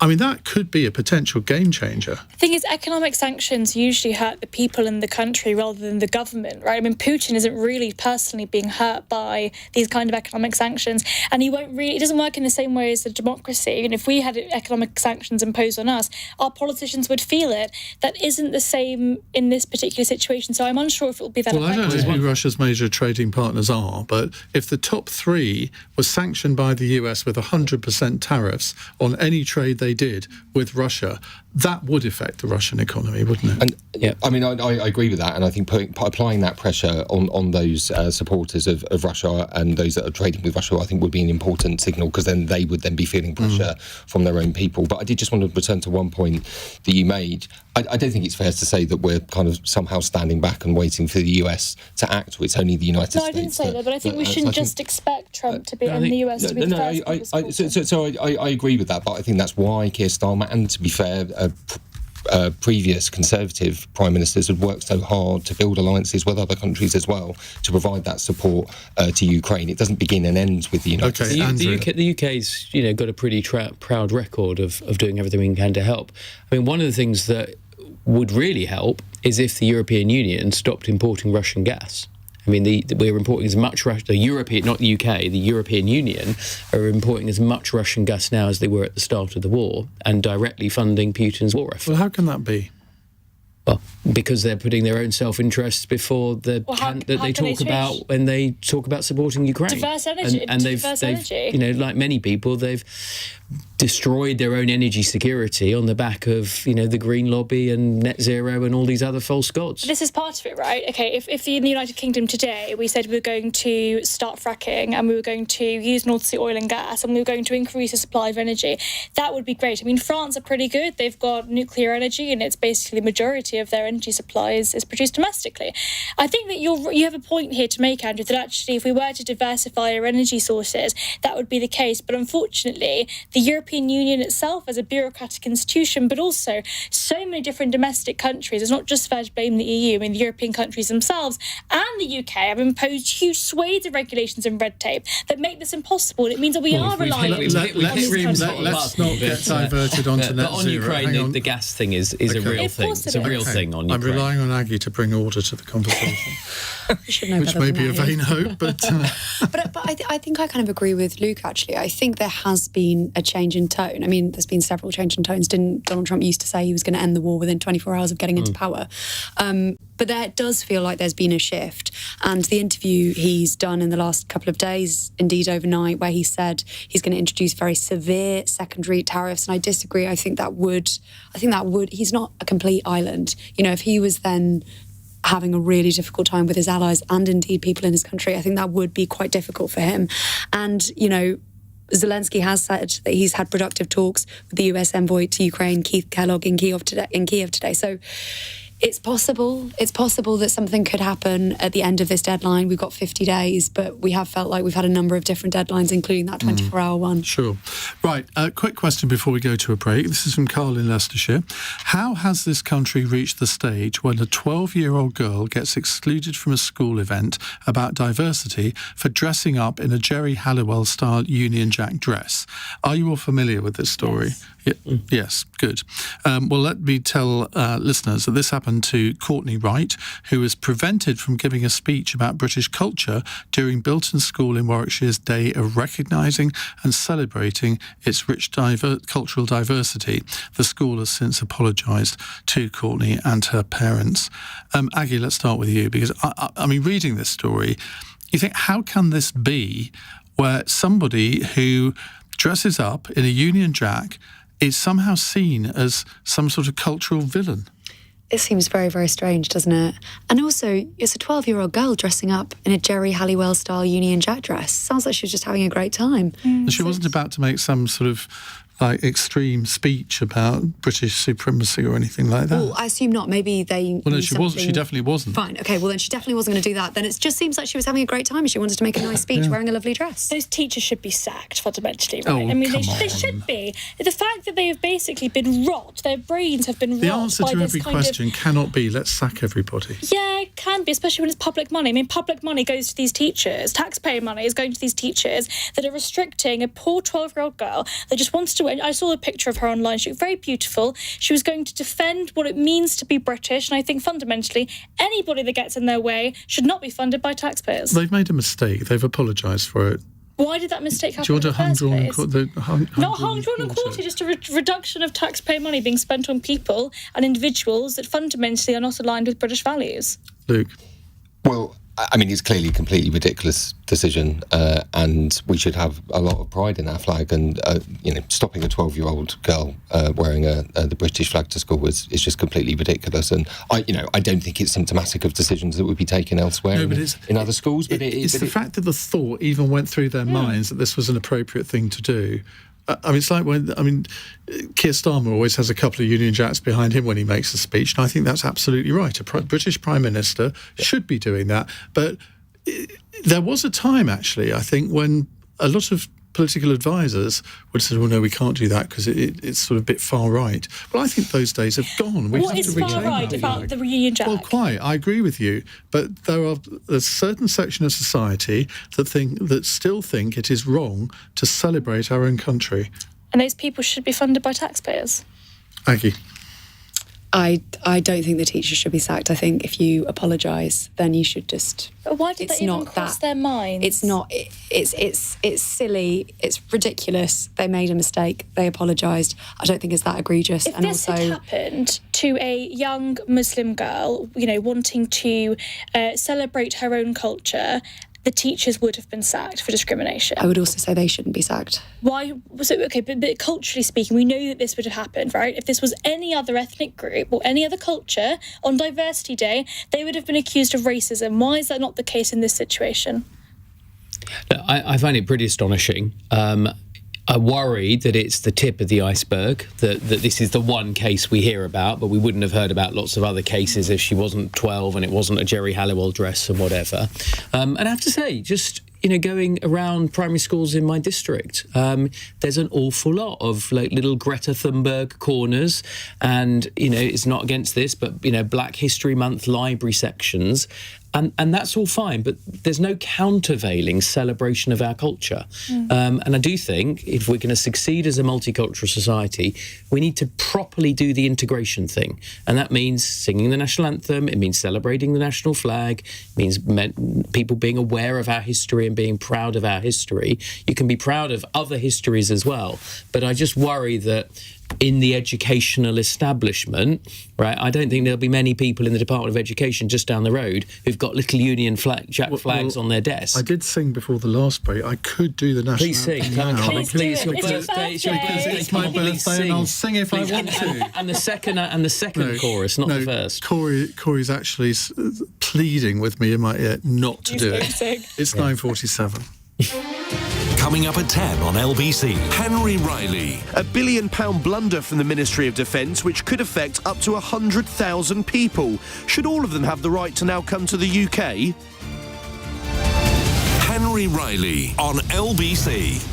that could be a potential game changer. The thing is, economic sanctions usually hurt the people in the country rather than the government, right? Putin isn't really personally being hurt by these kind of economic sanctions, and it doesn't work in the same way as a democracy. If we had economic sanctions imposed on us, our politicians would feel it. That isn't the same in this particular situation, so I'm unsure if it will be that effective. I don't know who Russia's major trading partners are, but if the top three were sanctioned by the US with 100% tariffs on any trade they did with Russia, that would affect the Russian economy, wouldn't it? And I agree with that, and I think applying that pressure on those supporters of Russia and those that are trading with Russia, I think would be an important signal, because then they would then be feeling pressure from their own people. But I did just want to return to one point that you made. I don't think it's fair to say that we're kind of somehow standing back and waiting for the US to act. It's only the United States. No, I didn't say that, but I think we shouldn't just expect Trump to be and the US to be the first. So I agree with that, but I think that's why Keir Starmer, and to be fair, previous Conservative Prime Ministers had worked so hard to build alliances with other countries as well to provide that support to Ukraine. It doesn't begin and end with the United States. The UK's got a pretty proud record of doing everything we can to help. One of the things that would really help is if the European Union stopped importing Russian gas. We're importing as much the European, not the UK, the European Union are importing as much Russian gas now as they were at the start of the war, and directly funding Putin's war effort. Well, how can that be? Well, because they're putting their own self-interests before that they talk about when they talk about supporting Ukraine. Diverse energy. And they've like many people, they've destroyed their own energy security on the back of, the Green Lobby and net zero and all these other false gods. This is part of it, right? Okay, if in the United Kingdom today we said we were going to start fracking and we were going to use North Sea oil and gas and we were going to increase the supply of energy, that would be great. France are pretty good. They've got nuclear energy, and it's basically the majority of their energy supply is produced domestically. I think that you have a point here to make, Andrew, that actually if we were to diversify our energy sources, that would be the case. But unfortunately, the European Union itself as a bureaucratic institution, but also so many different domestic countries, it's not just fair to blame the EU. The European countries themselves and the UK have imposed huge swathes of regulations and red tape that make this impossible. And it means that we are relying on these countries. Let's not get diverted onto net zero. But on Ukraine, the gas thing is a real thing. It's a real thing on Ukraine. I'm relying on Aggie to bring order to the conversation, which may be a vain hope, but... But I think I kind of agree with Luke, actually. I think there has been a change in tone. There's been several change in tones. Didn't Donald Trump used to say he was going to end the war within 24 hours of getting into power? But there does feel like there's been a shift. And the interview he's done in the last couple of days, indeed overnight, where he said he's going to introduce very severe secondary tariffs, and I disagree. I think that would, he's not a complete island. If he was then having a really difficult time with his allies and indeed people in his country. I think that would be quite difficult for him. And, you know, Zelensky has said that he's had productive talks with the US envoy to Ukraine, Keith Kellogg, in Kiev today. So it's possible that something could happen at the end of this deadline. We've got 50 days, but we have felt like we've had a number of different deadlines, including that 24-hour one. Sure. Right, a quick question before we go to a break. This is from Carl in Leicestershire. How has this country reached the stage when a 12-year-old girl gets excluded from a school event about diversity for dressing up in a Jerry Halliwell-style Union Jack dress? Are you all familiar with this story? Yes. Yes, good. Well, let me tell listeners that this happened to Courtney Wright, who was prevented from giving a speech about British culture during Bilton School in Warwickshire's Day of Recognising and Celebrating its rich cultural diversity. The school has since apologised to Courtney and her parents. Aggie, let's start with you, because, I mean, reading this story, you think, how can this be where somebody who dresses up in a Union Jack is somehow seen as some sort of cultural villain? It seems very, very strange, doesn't it? And also, it's a 12-year-old girl dressing up in a Jerry Halliwell-style Union Jack dress. Sounds like she was just having a great time. She wasn't about to make some sort of extreme speech about British supremacy or anything like that. Well, I assume not. Maybe they. Well, no, she wasn't. She definitely wasn't. Fine. Okay. Well, then she definitely wasn't going to do that. Then it just seems like she was having a great time and she wanted to make a nice speech wearing a lovely dress. Those teachers should be sacked fundamentally, right? Oh, I mean, come they should be. The fact that they have basically been rot, their brains have been rot. The answer to every question cannot be, let's sack everybody. Yeah, it can be, especially when it's public money. I mean, public money goes to these teachers. Taxpayer money is going to these teachers that are restricting a poor 12-year-old girl that just wants to. I saw a picture of her online. She was very beautiful. She was going to defend what it means to be British, and I think fundamentally anybody that gets in their way should not be funded by taxpayers. They've made a mistake. They've apologised for it. Why did that mistake happen? Do you want in the first place? Not hung, drawn and quartered, just a reduction of taxpayer money being spent on people and individuals that fundamentally are not aligned with British values. Luke? Well, I mean, it's clearly a completely ridiculous decision, and we should have a lot of pride in our flag. And stopping a 12-year-old girl wearing the British flag to school is just completely ridiculous. And I don't think it's symptomatic of decisions that would be taken elsewhere in other schools. But it's the fact that the thought even went through their minds that this was an appropriate thing to do. I mean, it's like Keir Starmer always has a couple of Union Jacks behind him when he makes a speech, and I think that's absolutely right. A British Prime Minister should be doing that. But there was a time, actually, I think, when a lot of political advisors would say, well, no, we can't do that because it's sort of a bit far right. Well, I think those days have gone. What is far right about the Union Jack? Well, quite. I agree with you. But there are a certain section of society that still think it is wrong to celebrate our own country. And those people should be funded by taxpayers. Aggie? I don't think the teachers should be sacked. I think if you apologise, then you should just. But why did that even cross their minds? It's not. It's silly. It's ridiculous. They made a mistake. They apologised. I don't think it's that egregious. If this had happened to a young Muslim girl, wanting to celebrate her own culture, the teachers would have been sacked for discrimination. I would also say they shouldn't be sacked. Why was it okay? But culturally speaking, we know that this would have happened, right? If this was any other ethnic group or any other culture on Diversity Day, they would have been accused of racism. Why is that not the case in this situation? I find it pretty astonishing. I worry that it's the tip of the iceberg, that this is the one case we hear about, but we wouldn't have heard about lots of other cases if she wasn't 12 and it wasn't a Jerry Halliwell dress and whatever. And I have to say, just going around primary schools in my district, there's an awful lot of little Greta Thunberg corners, and it's not against this, but Black History Month library sections. And that's all fine, but there's no countervailing celebration of our culture. And I do think if we're going to succeed as a multicultural society, we need to properly do the integration thing. And that means singing the national anthem, it means celebrating the national flag, it means people being aware of our history and being proud of our history. You can be proud of other histories as well, but I just worry that in the educational establishment, right, I don't think there'll be many people in the Department of Education just down the road who've got little Union Jack flags on their desk. I did sing before the last break. I could do the national Please sing. anthem now. Please, your It's your birthday. It's your birthday. birthday. It's my birthday, and I'll sing if I want to. And the second chorus, not the first. Corey's actually pleading with me in my ear not to do it. Sing. It's 9:47. Coming up at 10 on LBC, Henry Riley. A £1 billion blunder from the Ministry of Defence, which could affect up to 100,000 people. Should all of them have the right to now come to the UK? Henry Riley on LBC.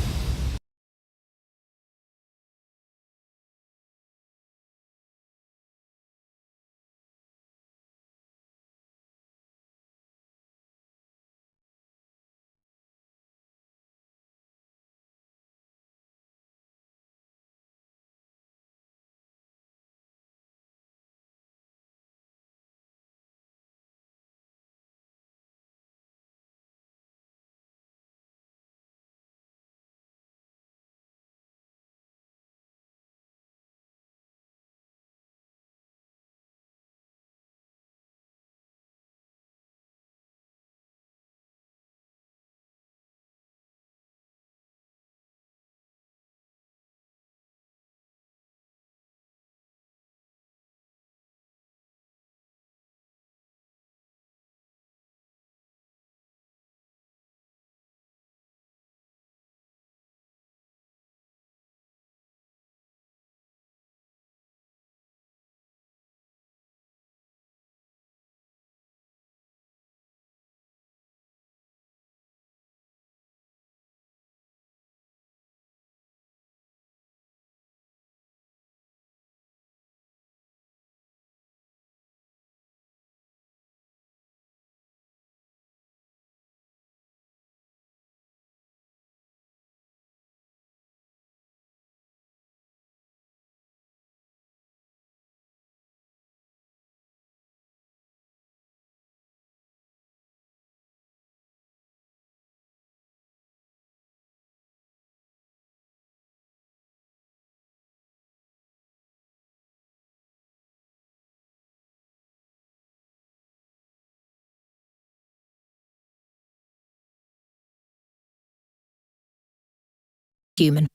Human.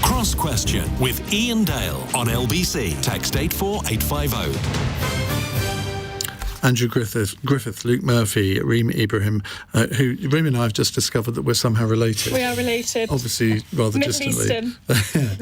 Cross Question with Iain Dale on LBC. Text 84850. Andrew Griffith, Luke Murphy, Reem, Ibrahim, who Reem and I have just discovered that we're somehow related. We are related. Obviously, rather Middle distantly. Eastern.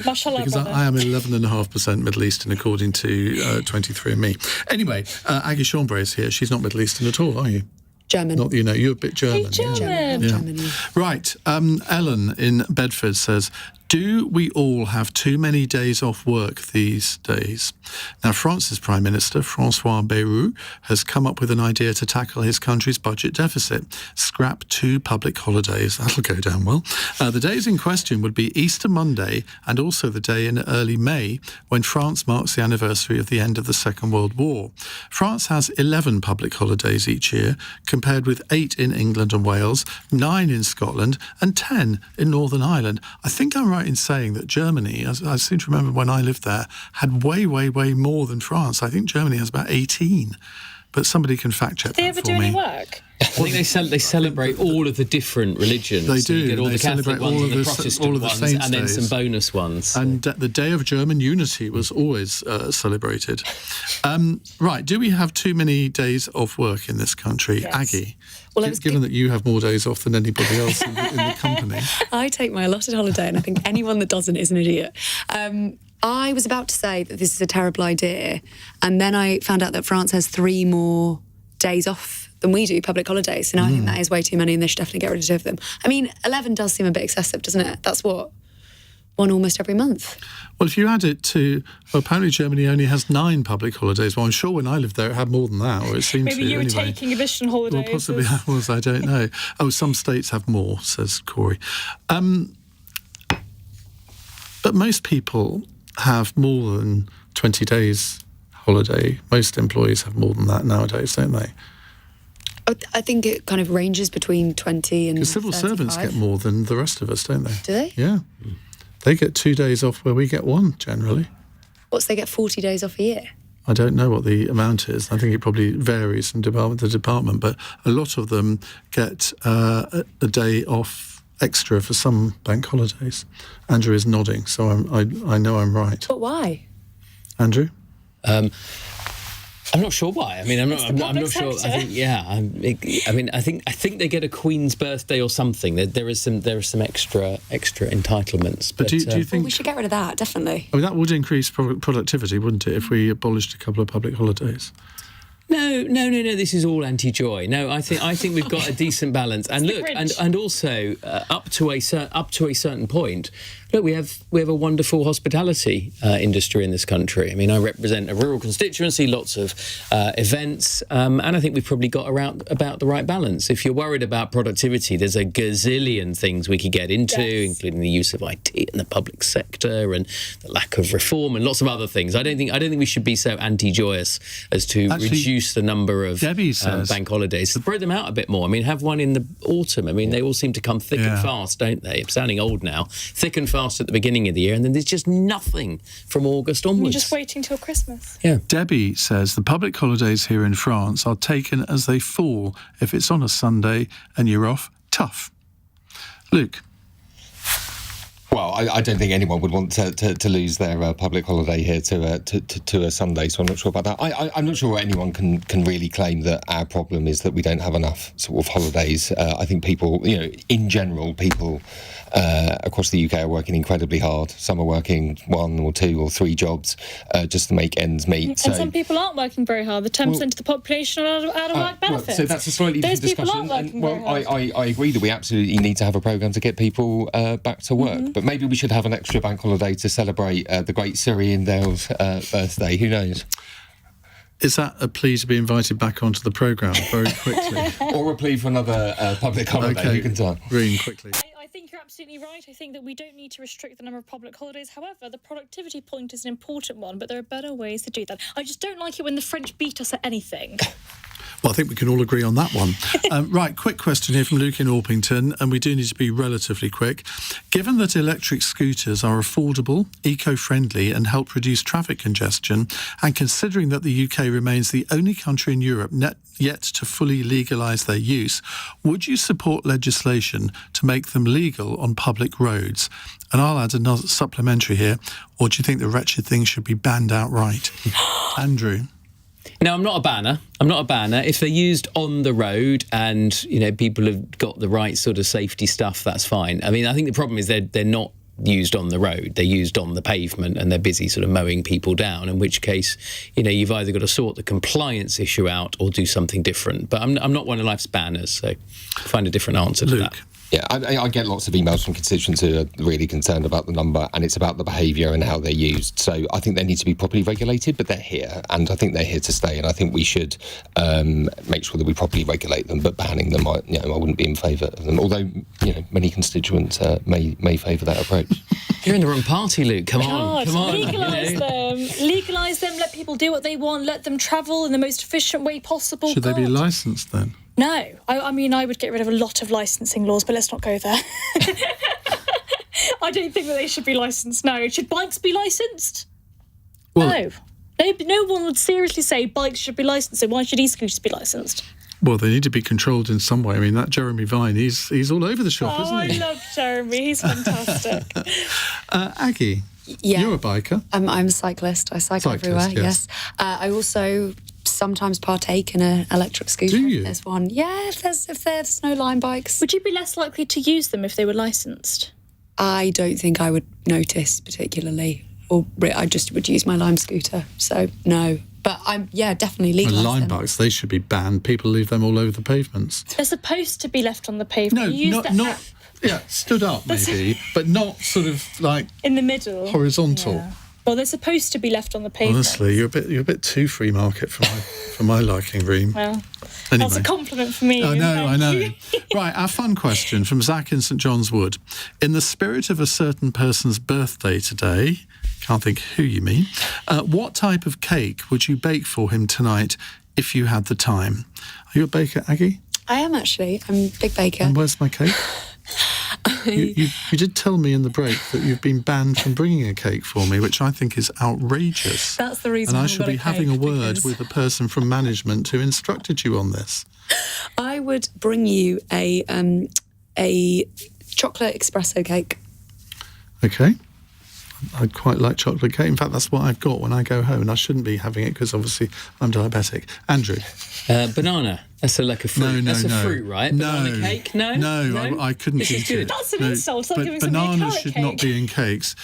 Mashallah, because brother. I am 11.5% Middle Eastern, according to 23andMe. Anyway, Aggie Chambré is here. She's not Middle Eastern at all, are you? German. Not that you know. You're a bit German. German. Yeah. Germany. Right. Ellen in Bedford says, do we all have too many days off work these days? Now, France's Prime Minister, François Bayrou, has come up with an idea to tackle his country's budget deficit. Scrap 2 public holidays. That'll go down well. The days in question would be Easter Monday and also the day in early May when France marks the anniversary of the end of the Second World War. France has 11 public holidays each year, compared with 8 in England and Wales, 9 in Scotland and 10 in Northern Ireland. I think I'm right in saying that Germany, as I seem to remember when I lived there, had way more than France. I think Germany has about 18. But somebody can fact check Do they that ever for do me. any work? I think they celebrate all of the different religions. They So you do. get all They the Catholic celebrate ones all and of the the- Protestant all of the ones, saints' and then days. some bonus ones. And the Day of German Unity was always celebrated. Right, do we have too many days off work in this country? Yes. Aggie, Well, given that you have more days off than anybody else in the company. I take my allotted holiday, and I think anyone that doesn't is an idiot. I was about to say that this is a terrible idea, and then I found out that France has 3 more days off than we do, public holidays. So now I think that is way too many, and they should definitely get rid of them. I mean, 11 does seem a bit excessive, doesn't it? That's what? 1 almost every month. Well, if you add it to, well, apparently Germany only has 9 public holidays. Well, I'm sure when I lived there it had more than that, or it seemed Maybe to you were anyway. taking additional holidays. Well, possibly I was, I don't know. Oh, some states have more, says Corey. But most people have more than 20 days holiday. Most employees have more than that nowadays, don't they? I think it kind of ranges between 20 and Because civil 35. servants get more than the rest of us, don't they? Do they? Yeah. They get 2 days off where we get 1, generally. What's they get 40 days off a year? I don't know what the amount is. I think it probably varies from department to department, but a lot of them get a day off extra for some bank holidays. Andrew is nodding, so I know I'm right. But why? Andrew? I'm not sure why. I mean, I'm not sure. I think, I think they get a Queen's birthday or something. There are some extra entitlements. But do you think we should get rid of that? Definitely. I mean, that would increase productivity, wouldn't it, if we abolished a couple of public holidays? No. This is all anti-joy. No, I think we've got a decent balance. And look, and also up to a certain point. Look, we have a wonderful hospitality industry in this country. I mean, I represent a rural constituency, lots of events, and I think we've probably got about the right balance. If you're worried about productivity, there's a gazillion things we could get into, including the use of IT in the public sector and the lack of reform and lots of other things. I don't think we should be so anti-joyous as to reduce the number of bank holidays. Spread them out a bit more. I mean, have one in the autumn. I mean, they all seem to come thick and fast, don't they? I'm sounding old now. Thick and fast at the beginning of the year, and then there's just nothing from August onwards. You're just waiting till Christmas. Yeah. Debbie says the public holidays here in France are taken as they fall. If it's on a Sunday and you're off, tough. Luke? Well, I don't think anyone would want to lose their public holiday here to a Sunday, so I'm not sure about that. I'm not sure anyone can really claim that our problem is that we don't have enough sort of holidays. I think people, in general, people across the UK are working incredibly hard. Some are working 1 or 2 or 3 jobs just to make ends meet. And some people aren't working very hard. The 10% of the population are out of work benefits. So that's a slightly different discussion. Those people aren't working very hard. I agree that we absolutely need to have a programme to get people back to work. But maybe we should have an extra bank holiday to celebrate the great Sir Iain Dale's birthday. Who knows? Is that a plea to be invited back onto the programme very quickly? Or a plea for another public holiday? Okay. You can tell. Reem, quickly. I think you're absolutely right. I think that we don't need to restrict the number of public holidays. However, the productivity point is an important one, but there are better ways to do that. I just don't like it when the French beat us at anything. Well, I think we can all agree on that one. Right, quick question here from Luke in Orpington, and we do need to be relatively quick. Given that electric scooters are affordable, eco-friendly and help reduce traffic congestion, and considering that the UK remains the only country in Europe yet to fully legalise their use, would you support legislation to make them legal on public roads? And I'll add another supplementary here, or do you think the wretched thing should be banned outright? Andrew? No, I'm not a banner. If they're used on the road and, people have got the right sort of safety stuff, that's fine. I mean, I think the problem is they're not used on the road. They're used on the pavement and they're busy sort of mowing people down, in which case, you've either got to sort the compliance issue out or do something different. But I'm not one of life's banners, so find a different answer to that. Yeah, I get lots of emails from constituents who are really concerned about the number, and it's about the behaviour and how they're used. So I think they need to be properly regulated, but they're here, and I think they're here to stay, and I think we should make sure that we properly regulate them, but banning them, I wouldn't be in favour of them, although, many constituents may favour that approach. You're in the wrong party, Luke. Come on. Legalise them, let people do what they want, let them travel in the most efficient way possible. Should they be licensed then? No. I mean, I would get rid of a lot of licensing laws, but let's not go there. I don't think that they should be licensed, no. Should bikes be licensed? No. No one would seriously say bikes should be licensed, so why should e-scooters be licensed? Well, they need to be controlled in some way. I mean, that Jeremy Vine, he's all over the shop, isn't he? I love Jeremy. He's fantastic. Aggie, you're a biker. I'm a cyclist. I cycle everywhere, yes. I also sometimes partake in an electric scooter. Do you? There's one. Yeah, if there's no line bikes. Would you be less likely to use them if they were licensed? I don't think I would notice particularly, or I just would use my Lime scooter. So no, but I'm definitely legalise Lime them. bikes, they should be banned. People leave them all over the pavements. They're supposed to be left on the pavement. No, stood up maybe, but not sort of like in the middle, horizontal. Yeah. Well, they're supposed to be left on the pavement. Honestly, you're a bit too free market for my liking, Reem. Well, anyway. That's a compliment for me. I know. Right, our fun question from Zach in St John's Wood. In the spirit of a certain person's birthday today, can't think who you mean, what type of cake would you bake for him tonight if you had the time? Are you a baker, Aggie? I am actually. I'm a big baker. And where's my cake? You did tell me in the break that you've been banned from bringing a cake for me, which I think is outrageous. That's the reason. And I should be having a word with the person from management who instructed you on this. I would bring you a chocolate espresso cake. Okay. I'd quite like chocolate cake. In fact, that's what I've got when I go home, and I shouldn't be having it because obviously I'm diabetic. Andrew? Banana. That's like a fruit. No, That's a fruit, right? Banana cake? No? I couldn't eat it. That's an insult. It's like giving somebody a bananas carrot should cake. not be in cakes.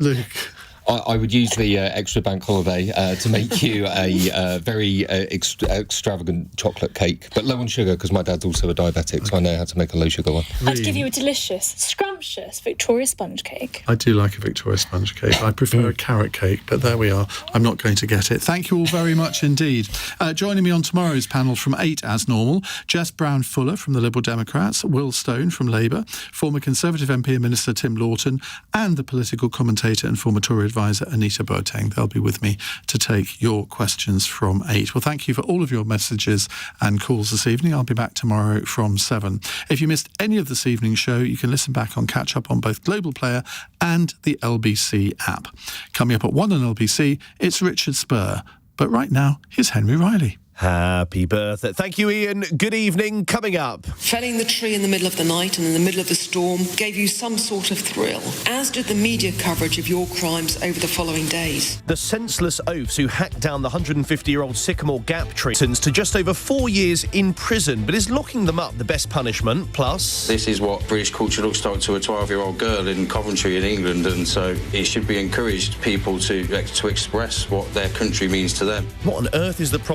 Luke? I would use the extra bank holiday to make you a very extravagant chocolate cake, but low on sugar because my dad's also a diabetic, so I know how to make a low sugar one. I'd give you a delicious, scrumptious Victoria sponge cake. I do like a Victoria sponge cake. I prefer a carrot cake, but there we are. I'm not going to get it. Thank you all very much indeed. Joining me on tomorrow's panel from 8 as normal, Jess Brown-Fuller from the Liberal Democrats, Will Stone from Labour, former Conservative MP and Minister Tim Lawton, and the political commentator and former Tory advisor Anita Boateng. They'll be with me to take your questions from 8. Well, thank you for all of your messages and calls this evening. I'll be back tomorrow from 7. If you missed any of this evening's show, you can listen back on Catch Up on both Global Player and the LBC app. Coming up at 1 on LBC, it's Richard Spur. But right now, here's Henry Riley. Happy birthday. Thank you, Ian. Good evening. Coming up. Felling the tree in the middle of the night and in the middle of the storm gave you some sort of thrill, as did the media coverage of your crimes over the following days. The senseless oafs who hacked down the 150-year-old Sycamore Gap tree sentenced to just over 4 years in prison, but is locking them up the best punishment? Plus, this is what British culture looks like to a 12-year-old girl in Coventry in England, and so it should be encouraged people to express what their country means to them. What on earth is the problem